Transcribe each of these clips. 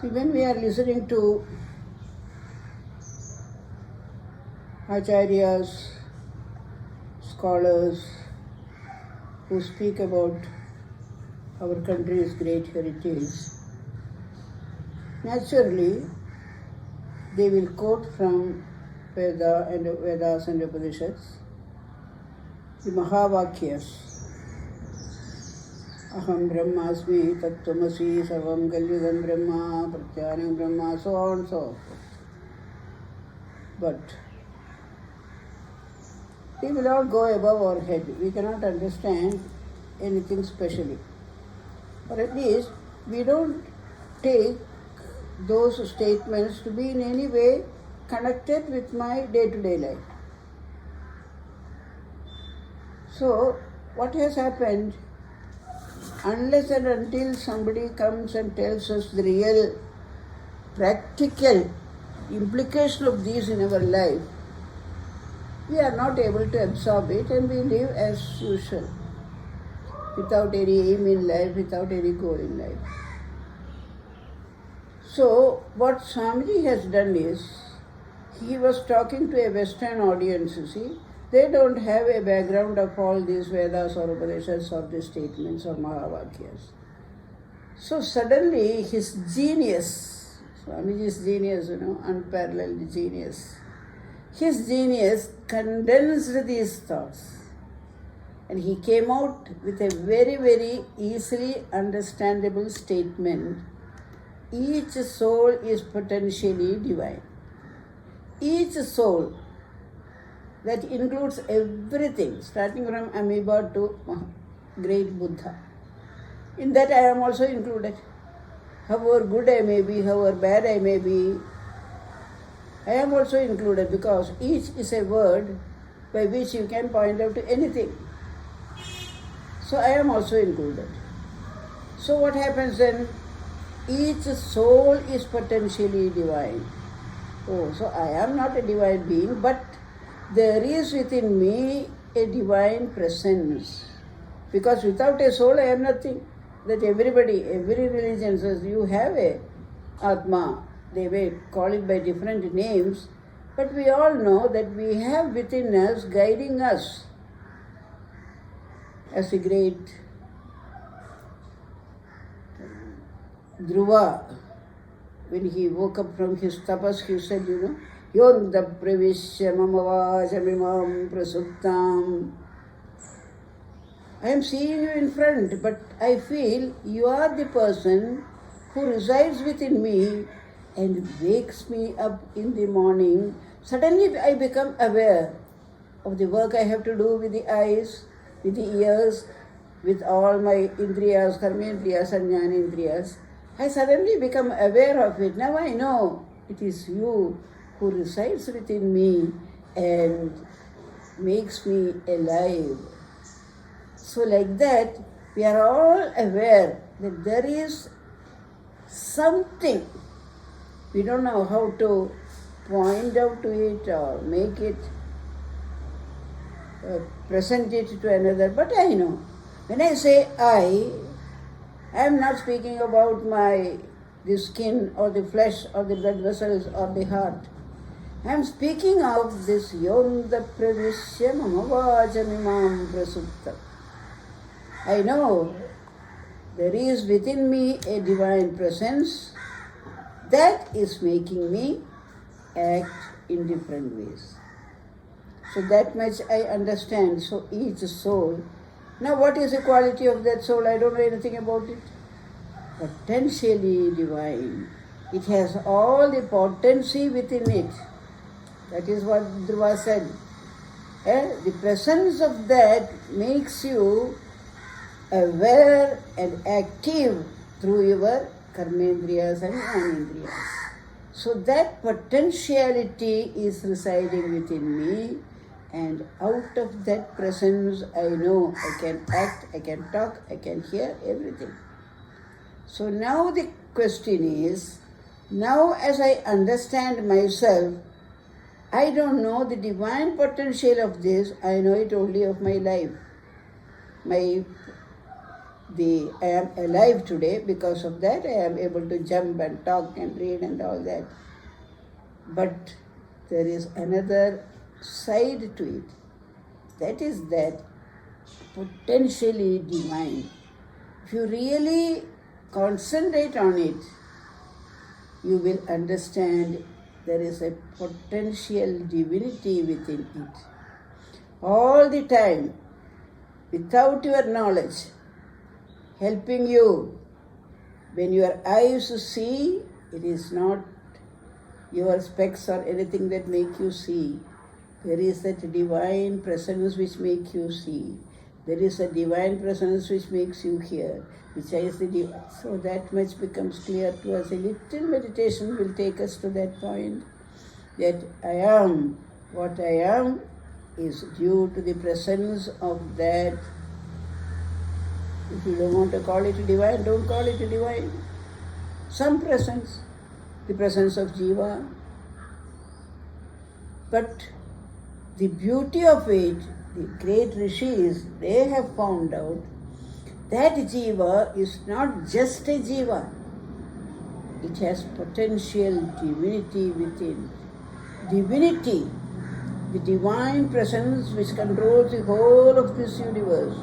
See, when we are listening to acharyas, scholars who speak about our country's great heritage, naturally they will quote from Vedas and Upanishads, the Mahavakyas. Aham Brahmasmi, Tattvamasi, Sarvam Kalyudam Brahma, Pratyanam Brahma, so on and so forth. But we will not go above our head. We cannot understand anything specially. Or at least we don't take those statements to be in any way connected with my day-to-day life. So, what has happened, unless and until somebody comes and tells us the real practical implication of these in our life, we are not able to absorb it and we live as usual, without any aim in life, without any goal in life. So, what Swamiji has done is, he was talking to a Western audience, you see. They don't have a background of all these Vedas or Upanishads or these statements or Mahavakyas. So suddenly his genius, Swamiji's genius, unparalleled genius, his genius condensed these thoughts. And he came out with a very, very easily understandable statement. Each soul is potentially divine. Each soul, that includes everything, starting from amoeba to great Buddha. In that I am also included. However good I may be, however bad I may be, I am also included, because each is a word by which you can point out to anything. So I am also included. So what happens then? Each soul is potentially divine. Oh, so I am not a divine being, but there is within me a divine presence. Because without a soul I am nothing. That everybody, every religion says you have a Atma. They may call it by different names, but we all know that we have within us, guiding us, as the great Dhruva, when he woke up from his tapas, he said, Yonda pravishya mamavajamimam prasuptam. I am seeing you in front, but I feel you are the person who resides within me and wakes me up in the morning. Suddenly I become aware of the work I have to do with the eyes, with the ears, with all my indriyas, karmendriyas and jnanendriyas. I suddenly become aware of it. Now I know it is you who resides within me and makes me alive. So like that, we are all aware that there is something. We don't know how to point out to it or make it, present it to another, but I know. When I say I am not speaking about the skin or the flesh or the blood vessels or the heart. I am speaking of this Yonda Pravishya Mamavajamimam Prasupta. I know there is within me a divine presence that is making me act in different ways. So that much I understand. So each soul. Now what is the quality of that soul? I don't know anything about it. Potentially divine. It has all the potency within it. That is what Dhruva said. The presence of that makes you aware and active through your karmendriyas and jnanendriyas. So that potentiality is residing within me, and out of that presence I know I can act, I can talk, I can hear everything. So now the question is, now as I understand myself, I don't know the divine potential of this, I know it only of my life. My I am alive today. Because of that, I am able to jump and talk and read and all that. But there is another side to it. That is that potentially divine. If you really concentrate on it, you will understand there is a potential divinity within it. All the time, without your knowledge, helping you. When your eyes see, it is not your specs or anything that make you see. There is that divine presence which makes you see. There is a divine presence which makes you hear, which is the divine. So that much becomes clear to us. A little meditation will take us to that point, that I am what I am is due to the presence of that. If you don't want to call it divine, don't call it divine. Some presence, the presence of Jiva. But the beauty of it, the great rishis, they have found out that Jiva is not just a Jiva. It has potential divinity within. Divinity, the divine presence which controls the whole of this universe,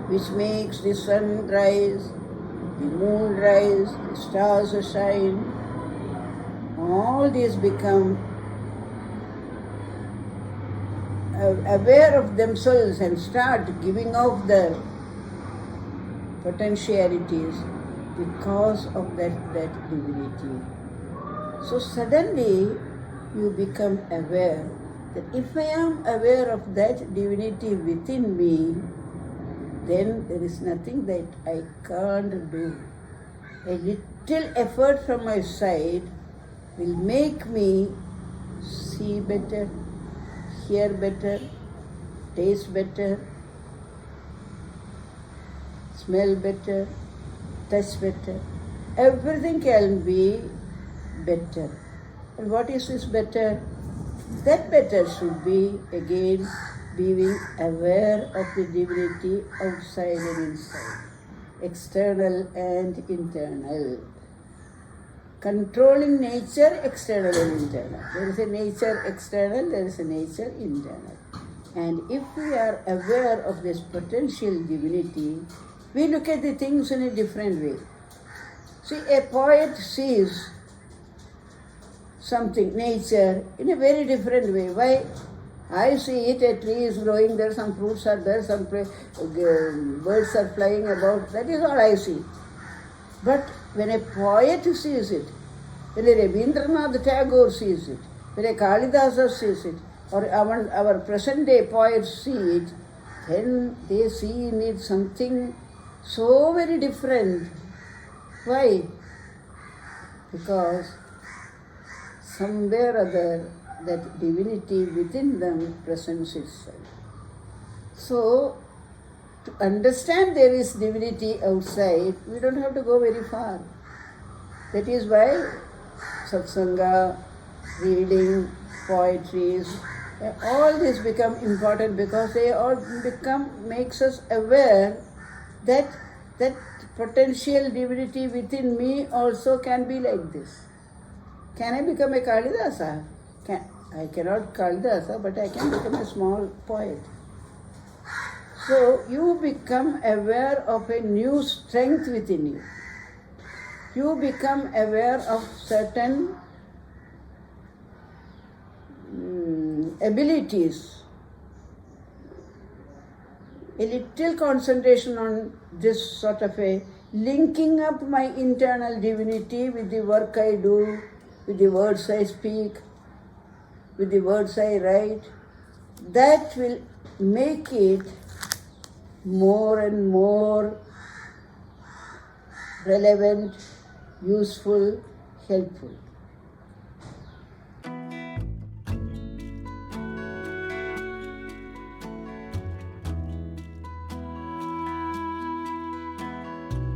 which makes the sun rise, the moon rise, the stars shine. All these become aware of themselves and start giving off their potentialities because of that divinity. So suddenly you become aware that if I am aware of that divinity within me, then there is nothing that I can't do. A little effort from my side will make me see better, hear better, taste better, smell better, touch better. Everything can be better. And what is this better? That better should be, again, being aware of the divinity outside and inside, external and internal. Controlling nature, external and internal. There is a nature external, there is a nature internal. And if we are aware of this potential divinity, we look at the things in a different way. See, a poet sees something, nature, in a very different way. Why? I see it, a tree is growing there, some fruits are there, some birds are flying about. That is all I see. But when a poet sees it, when a Rabindranath Tagore sees it, when a Kalidasa sees it, or our present day poets see it, then they see in it something so very different. Why? Because somewhere or other that divinity within them presents itself. So, to understand there is divinity outside, we don't have to go very far. That is why satsanga, reading, poetries, all these become important, because they all makes us aware that potential divinity within me also can be like this. Can I become a Kalidasa? I cannot Kalidasa, but I can become a small poet. So you become aware of a new strength within you. You become aware of certain abilities. A little concentration on this sort of a linking up my internal divinity with the work I do, with the words I speak, with the words I write, that will make it more and more relevant, useful, helpful.